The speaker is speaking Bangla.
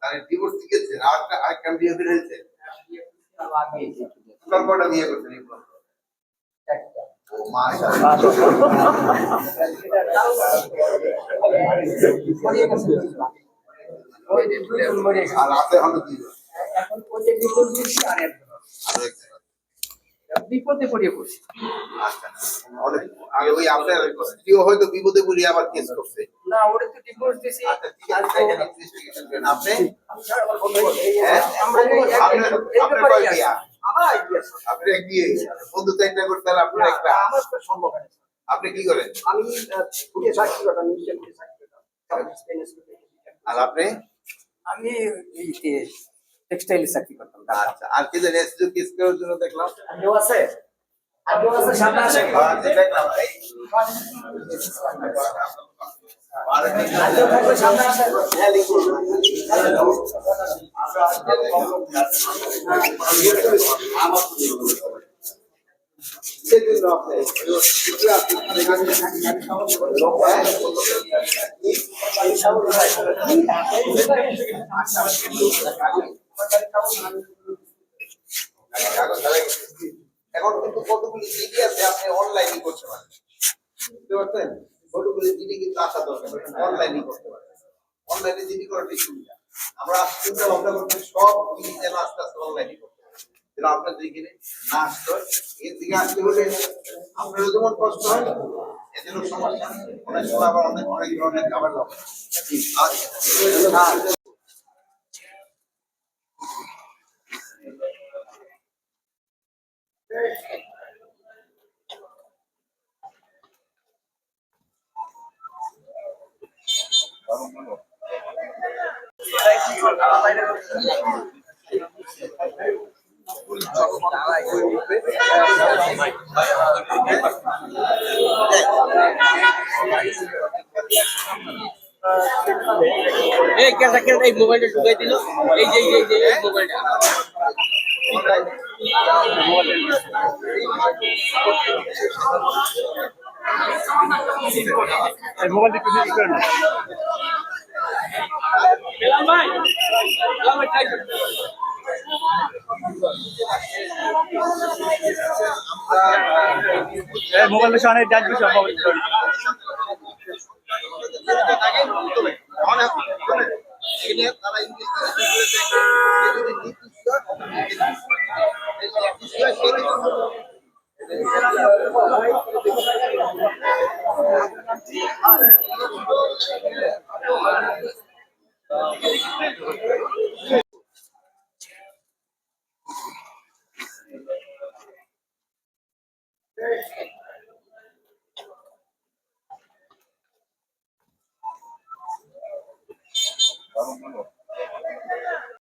তাহলে ডিভোর্স দিয়েছে আরেকটা বিয়ে করে হয়েছে আপনার কয়টা বিয়ে করছেন ও মাশাআল্লাহ আর আছে এখন ওই বিপদে পড়িয়ে পড়ছে অনেক আগে ওই আপনার হয়তো বিপদে পড়িয়ে আবার কেস করছে না ওরে তো ডিভোর্স দিছি আপনি আপনি গিয়ে বন্ধু তো একটা করতে আপনার একটা আমার তো সম্ভব আপনি কি করেন আমি ফুটে চাকরি করতাম আর আপনি আমি টেক্সটাইল চাকরি করতাম আচ্ছা আর কি জানেন কিস করার জন্য দেখলাম কেউ আছে আর কেউ আছে সামনে আসে দেখলাম এই সামনে আসে এখন কিন্তু কতগুলি জিডি আছে আপনি অনলাইনে করতে পারেন বুঝতে পারছেন কতগুলি জিডি কিন্তু আসা দরকার অনলাইনে করতে পারেন অনলাইনে জিডি করার সুবিধা আমরা চিন্তা ভাবনা করতে সব জিনিস যেন আস্তে আস্তে অনলাইনে করতে পারেন যেন আপনার দিকে না আসতে হয় এর দিকে আসতে হলে আপনার যেমন কষ্ট হয় এদের সমস্যা অনেক সময় আবার অনেক ধরনের খাবার লাগে আচ্ছা এই ক্যাসা কেন এই মোবাইলটা ঢুকাই দিল এই যে এই মোবাইলটা মোবাইলটা একটু ঠিক করে না বেলাল ভাই মোবাইলটা সামনে ডাকবে সব